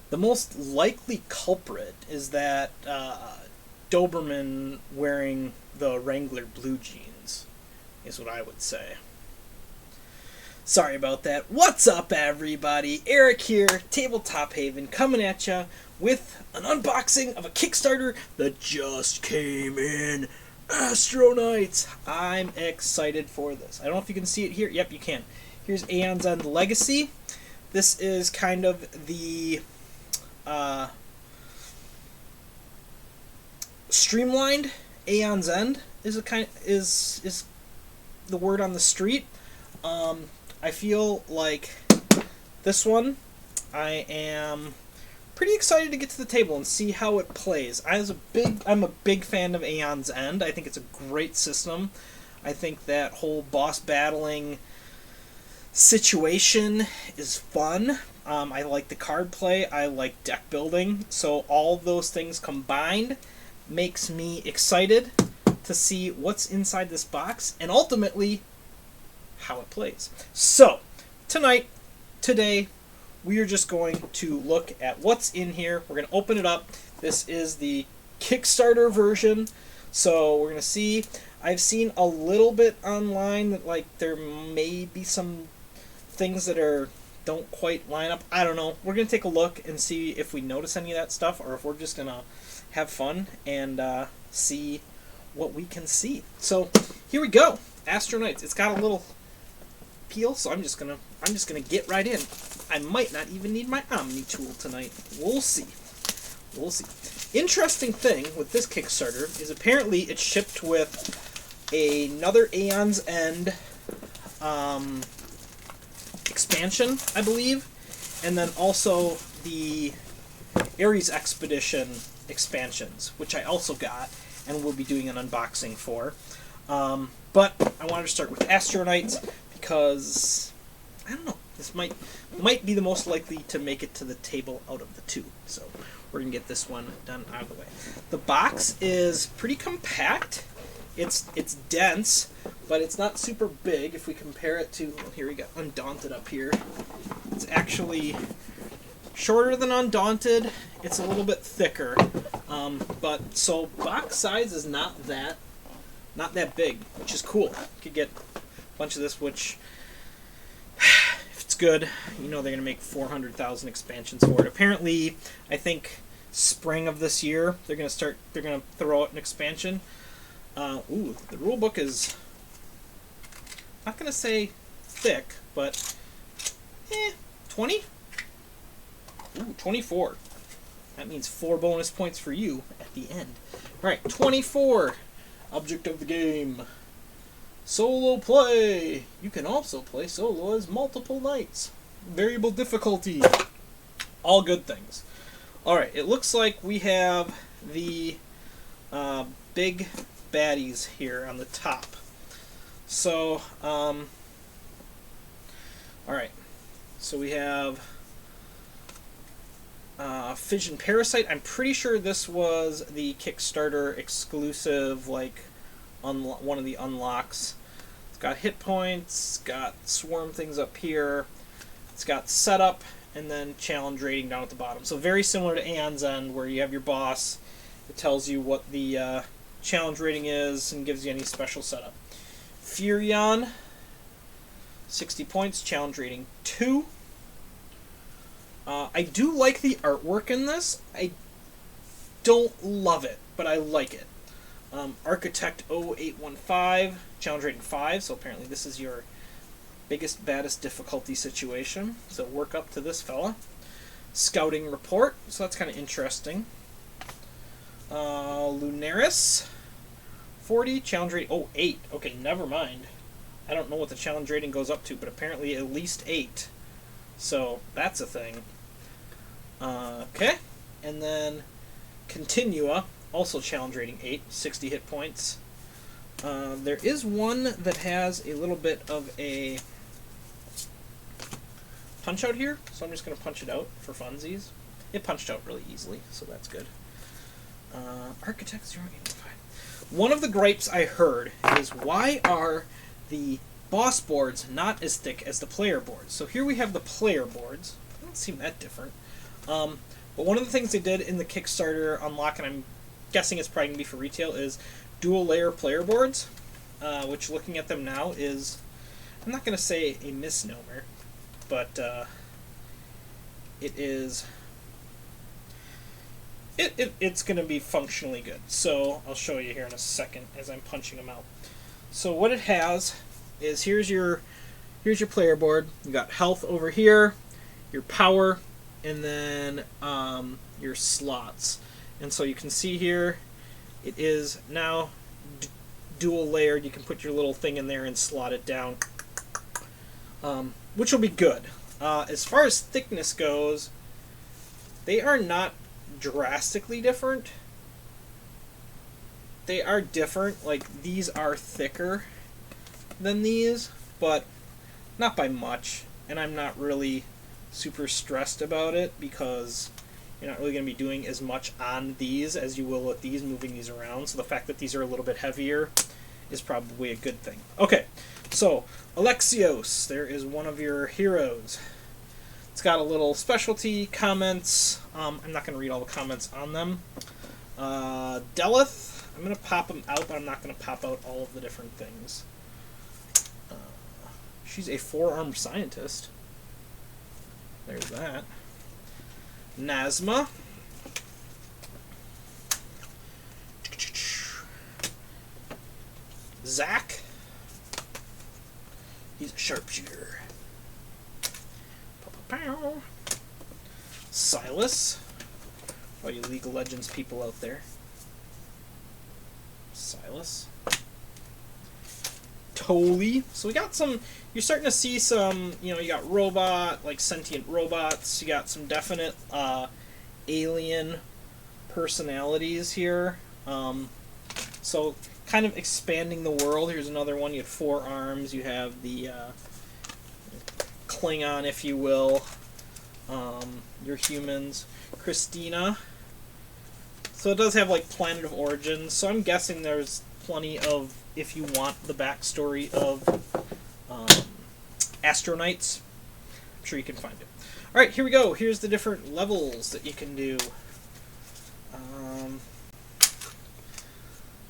The most likely culprit is that Doberman wearing the Wrangler blue jeans, is what I would say. Sorry about that. What's up, everybody? Eric here, Tabletop Haven, coming at ya with an unboxing of a Kickstarter that just came in. Astro. I'm excited for this. I don't know if you can see it here. Yep, you can. Here's Aeon's End Legacy. This is kind of the streamlined Aeon's End is is the word on the street. I feel like this one, I am pretty excited to get to the table and see how it plays. I'm a big fan of Aeon's End. I think it's a great system. I think that whole boss battling situation is fun. I like the card play. I like deck building. So all those things combined makes me excited to see what's inside this box and ultimately how it plays. So today, we are just going to look at what's in here. We're going to open it up. This is the Kickstarter version. So we're going to see. I've seen a little bit online that like there may be some things that don't quite line up. I don't know. We're going to take a look and see if we notice any of that stuff or if we're just going to have fun and see what we can see. So here we go. Astro. It's got a little peel, so I'm just gonna get right in. I might not even need my Omni tool tonight. We'll see. Interesting thing with this Kickstarter is apparently it's shipped with another Aeon's End expansion, I believe, and then also the Ares Expedition expansions, which I also got and will be doing an unboxing for. But I wanted to start with Astro because I don't know. This might be the most likely to make it to the table out of the two. So we're gonna get this one done out of the way. The box is pretty compact. It's dense, but it's not super big if we compare it to. Well, here we got Undaunted up here. It's actually shorter than Undaunted. It's a little bit thicker, but so box size is not that big, which is cool. You could get a bunch of this, which, if it's good, you know they're going to make 400,000 expansions for it. Apparently, I think spring of this year, they're going to throw out an expansion. The rule book is, not going to say thick, but 20? 24. That means 4 bonus points for you at the end. Alright, 24. Object of the game. Solo play. You can also play solo as multiple knights. Variable difficulty. All good things. Alright, it looks like we have the big baddies here on the top. So, alright. So we have Fission Parasite. I'm pretty sure this was the Kickstarter exclusive, like one of the unlocks. It's got hit points, got swarm things up here, it's got setup, and then challenge rating down at the bottom. So very similar to Aeon's End, where you have your boss. It tells you what the challenge rating is and gives you any special setup. Furion, 60 points, challenge rating 2. I do like the artwork in this. I don't love it, but I like it. Architect 0815, challenge rating 5, so apparently this is your biggest, baddest difficulty situation. So work up to this fella. Scouting Report, so that's kind of interesting. Lunaris, 40, challenge rating, 8. Okay, never mind. I don't know what the challenge rating goes up to, but apparently at least 8. So that's a thing. Okay, and then Continua, also challenge rating 8, 60 hit points. There is one that has a little bit of a punch out here, so I'm just going to punch it out for funsies. It punched out really easily, so that's good. Architect 085. One of the gripes I heard is, why are the boss boards not as thick as the player boards? So here we have the player boards. They don't seem that different. But one of the things they did in the Kickstarter unlock, and I'm guessing it's probably going to be for retail, is dual layer player boards, which looking at them now is, I'm not going to say a misnomer, but it is, it's going to be functionally good. So I'll show you here in a second as I'm punching them out. So what it has is, here's your player board. You got health over here, your power, and then your slots. And so you can see here, it is now dual layered. You can put your little thing in there and slot it down, which will be good. As far as thickness goes, they are not drastically different. They are different. Like, these are thicker than these, but not by much. And I'm not really super stressed about it, because you're not really going to be doing as much on these as you will with these, moving these around. So the fact that these are a little bit heavier is probably a good thing. Okay, so Alexios, there is one of your heroes. It's got a little specialty comments. I'm not going to read all the comments on them. Delith, I'm going to pop them out, but I'm not going to pop out all of the different things. She's a four-armed scientist. There's that. Nazma. Zach. He's a sharpshooter. Pow. Silas. All you League of Legends people out there. Silas. Toli. So we got some, you're starting to see some, you know, you got robot, like sentient robots, you got some definite alien personalities here. So kind of expanding the world. Here's another one. You have four arms. You have the Klingon, if you will. Your humans. Christina. So it does have like Planet of Origins. So I'm guessing there's plenty of, if you want the backstory of Astronauts, I'm sure you can find it. Alright, here we go. Here's the different levels that you can do.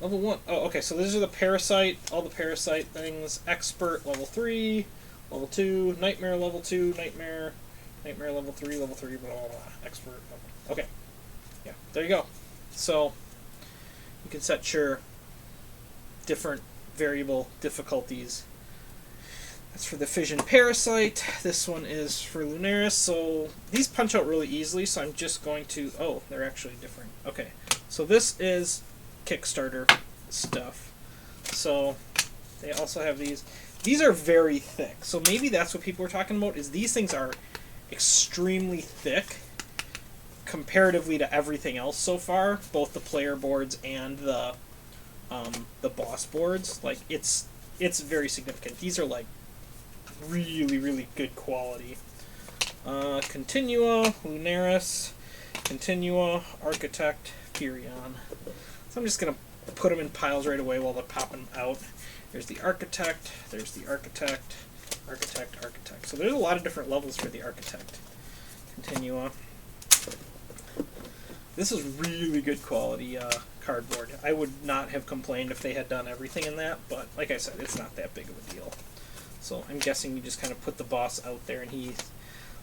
Level 1. Oh, okay, so these are the Parasite, all the Parasite things. Expert, level 3. Level 2. Nightmare, level 2. Nightmare, level 3, level 3, blah, blah, blah. Expert, okay. Yeah, there you go. So, you can set your different variable difficulties. That's for the Fission Parasite. This one is for Lunaris. So these punch out really easily, so I'm just going to... Oh, they're actually different. Okay, so this is Kickstarter stuff. So they also have these. These are very thick. So maybe that's what people were talking about, is these things are extremely thick comparatively to everything else so far, both the player boards and the boss boards. Like, it's very significant. These are like really, really good quality. Continua, Lunaris, Continua, Architect, Furion. So I'm just gonna put them in piles right away while they're popping out. There's the Architect, there's the Architect, Architect, Architect. So there's a lot of different levels for the Architect. Continua. This is really good quality cardboard. I would not have complained if they had done everything in that, but like I said, it's not that big of a deal. So I'm guessing you just kind of put the boss out there and he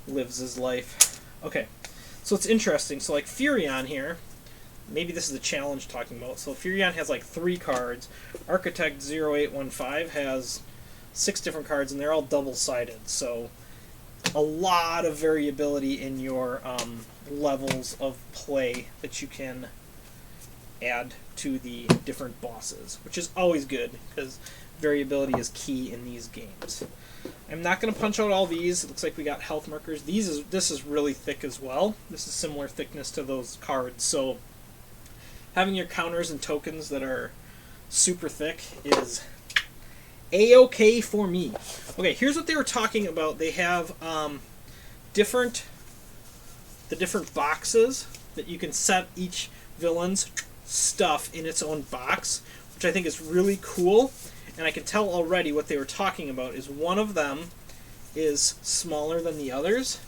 lives his life. Okay, so it's interesting. So like Furion here, maybe this is the challenge talking about. So Furion has like 3 cards. Architect 0815 has 6 different cards, and they're all double-sided. So a lot of variability in your levels of play that you can add to the different bosses, which is always good because variability is key in these games. I'm not going to punch out all these. It looks like we got health markers. This is really thick as well. This is similar thickness to those cards. So having your counters and tokens that are super thick is A-okay for me. Okay, here's what they were talking about. They have the different boxes that you can set each villain's stuff in its own box, which I think is really cool. And I can tell already what they were talking about is one of them is smaller than the others.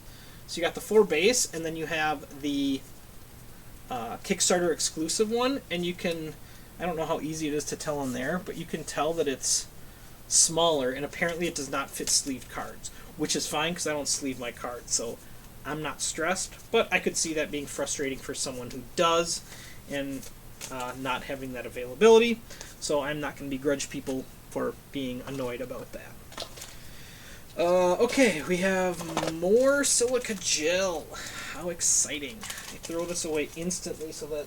So you got the 4 base, and then you have the Kickstarter exclusive one, and you can, I don't know how easy it is to tell on there, but you can tell that it's smaller, and apparently it does not fit sleeved cards, which is fine because I don't sleeve my cards, so I'm not stressed, but I could see that being frustrating for someone who does, and not having that availability, so I'm not going to begrudge people for being annoyed about that. Okay, we have more silica gel. How exciting. I throw this away instantly so that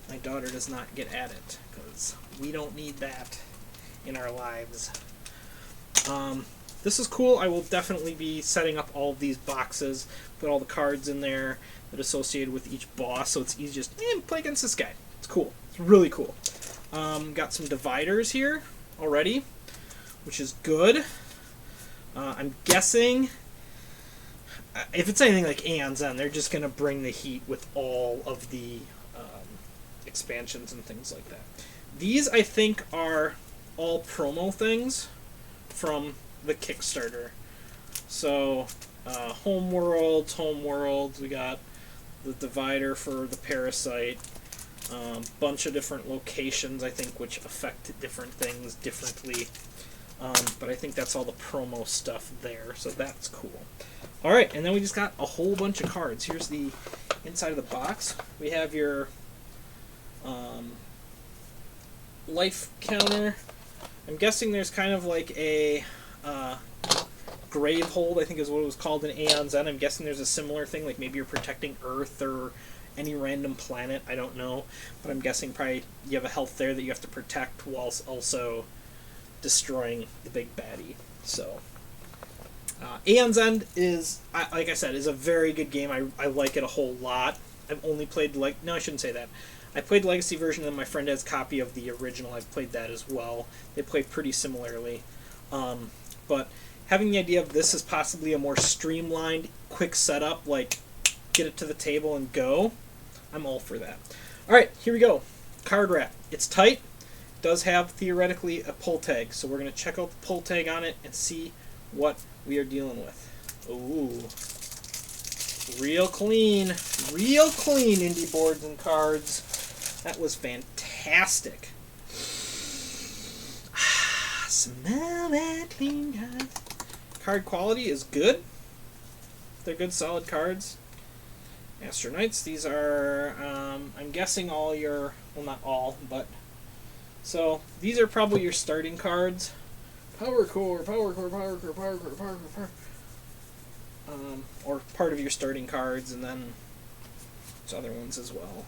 my daughter does not get at it, because we don't need that in our lives. This is cool. I will definitely be setting up all of these boxes, put all the cards in there that are associated with each boss, so it's easy just, play against this guy. It's cool. It's really cool. Got some dividers here already, which is good. I'm guessing if it's anything like Aeon's End, they're just going to bring the heat with all of the expansions and things like that. These, I think, are all promo things from the Kickstarter. So, Homeworlds, we got the divider for the Parasite, bunch of different locations, I think, which affect different things differently. But I think that's all the promo stuff there, so that's cool. Alright, and then we just got a whole bunch of cards. Here's the inside of the box. We have your life counter. I'm guessing there's kind of like a grave hold, I think is what it was called in Aeon's End. I'm guessing there's a similar thing, like maybe you're protecting Earth or any random planet, I don't know. But I'm guessing probably you have a health there that you have to protect whilst also destroying the big baddie. So Aeon's End is, like I said, is a very good game. I like it a whole lot. I've only played, no, I shouldn't say that. I played the Legacy version, and my friend has a copy of the original. I've played that as well. They play pretty similarly. But having the idea of this as possibly a more streamlined, quick setup, like get it to the table and go, I'm all for that. Alright, here we go. Card wrap. It's tight. Does have theoretically a pull tag, so we're going to check out the pull tag on it and see what we are dealing with. Ooh, real clean indie boards and cards. That was fantastic. Smell that clean card. Card quality is good. They're good, solid cards. Astro Knights. These are, I'm guessing all your, well, not all, but. So, these are probably your starting cards. Power Core. Or part of your starting cards, and then there's other ones as well.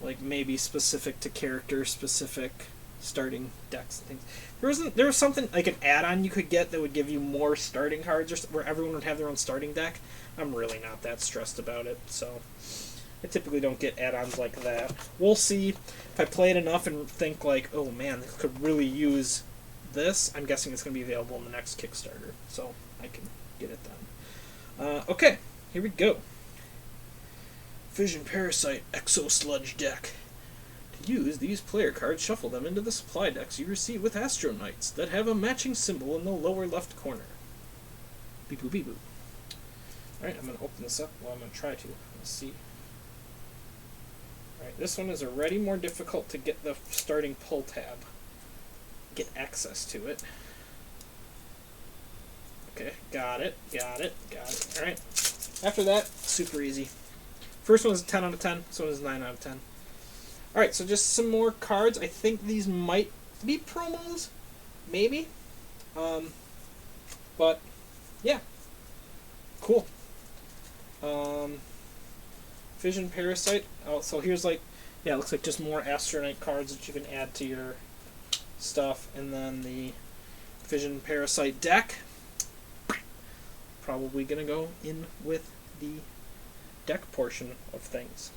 Like maybe specific to character, specific starting decks and things. There was something like an add-on you could get that would give you more starting cards, or where everyone would have their own starting deck. I'm really not that stressed about it, so I typically don't get add-ons like that. We'll see if I play it enough and think like, oh man, this could really use this. I'm guessing it's going to be available in the next Kickstarter, so I can get it then. Okay, here we go. Fission Parasite Exo Sludge deck. To use these player cards, shuffle them into the supply decks you receive with Astro Knights that have a matching symbol in the lower left corner. Beep boop beep boop. Alright, I'm going to open this up. Well, I'm going to try to. Let's see. Alright, this one is already more difficult to get the starting pull tab. Get access to it. Okay, got it. Alright. After that, super easy. First one is a 10 out of 10. This one is a 9 out of 10. Alright, so just some more cards. I think these might be promos. Maybe. But, yeah. Cool. Fission Parasite. Oh, so here's like, yeah, it looks like just more Astro Knight cards that you can add to your stuff. And then the Fission Parasite deck. Probably going to go in with the deck portion of things.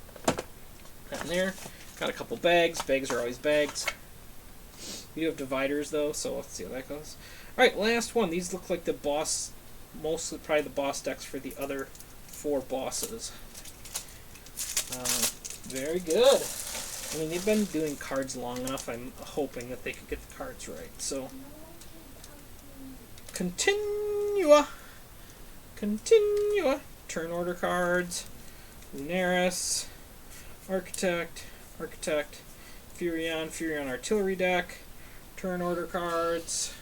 And there. Got a couple bags. Bags are always bags. We do have dividers though, so let's see how that goes. Alright, last one. These look like the boss, mostly probably the boss decks for the other 4 bosses. Very good. I mean, they've been doing cards long enough. I'm hoping that they could get the cards right. So, continue. Continua. Turn order cards. Lunaris. Architect. Furion artillery deck. Turn order cards.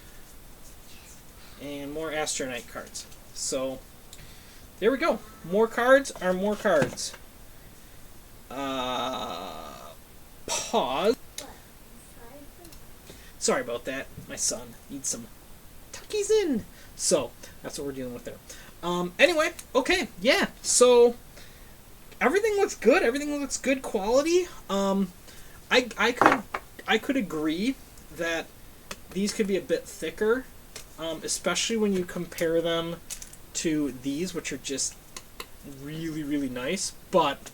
And more Astronite cards. So, there we go. More cards are more cards. Pause. Sorry about that. My son needs some tuckies in. So, that's what we're dealing with there. Anyway, okay, yeah. So, everything looks good. Everything looks good quality. I could agree that these could be a bit thicker, especially when you compare them to these, which are just really, really nice. But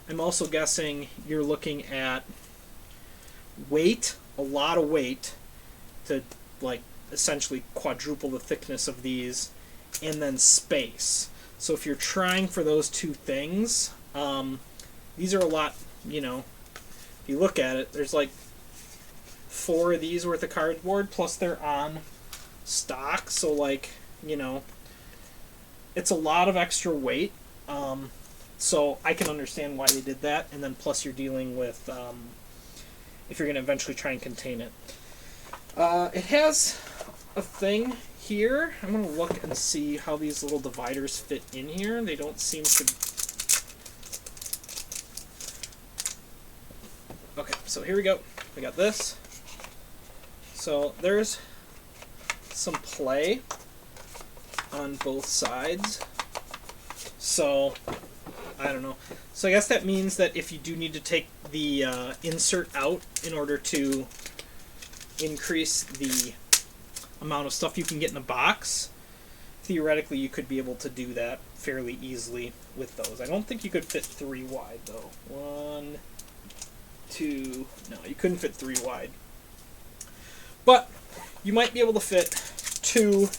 I'm also guessing you're looking at weight, a lot of weight, to like essentially quadruple the thickness of these, and then space. So if you're trying for those two things, these are a lot, you know, if you look at it, there's like 4 of these worth of cardboard, plus they're on stock, so like, you know, it's a lot of extra weight. So I can understand why they did that, and then plus you're dealing with, if you're going to eventually try and contain it. It has a thing here. I'm going to look and see how these little dividers fit in here. They don't seem to... Okay, so here we go. We got this. So there's some play on both sides. So, I don't know. So I guess that means that if you do need to take the insert out in order to increase the amount of stuff you can get in a box, theoretically you could be able to do that fairly easily with those. I don't think you could fit 3 wide though. 1, 2, no, you couldn't fit 3 wide. But you might be able to fit 2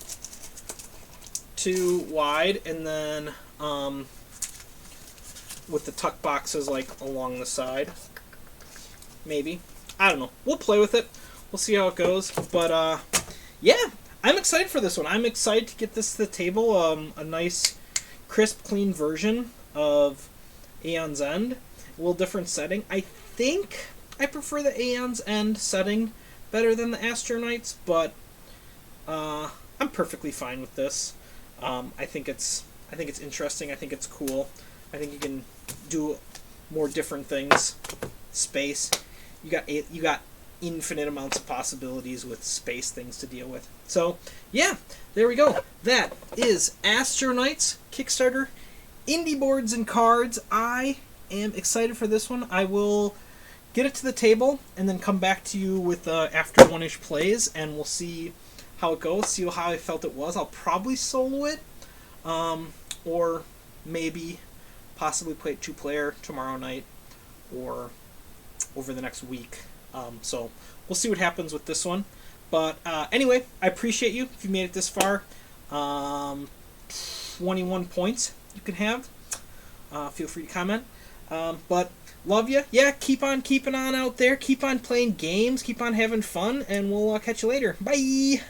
wide, and then with the tuck boxes like along the side. Maybe. I don't know. We'll play with it. We'll see how it goes. But yeah, I'm excited for this one. I'm excited to get this to the table. A nice, crisp, clean version of Aeon's End. A little different setting. I think I prefer the Aeon's End setting better than the Astronites, but I'm perfectly fine with this. I think it's interesting. I think it's cool. I think you can do more different things. Space. You got infinite amounts of possibilities with space things to deal with. So yeah, there we go. That is Astronites Kickstarter indie boards and cards. I am excited for this one. I will get it to the table and then come back to you with after one-ish plays, and we'll see how it goes. See how I felt it was. I'll probably solo it, or maybe possibly play it 2-player tomorrow night or over the next week. So we'll see what happens with this one. But anyway, I appreciate you if you made it this far. 21 points you can have. Feel free to comment. But love you. Yeah, keep on keeping on out there. Keep on playing games. Keep on having fun. And we'll catch you later. Bye!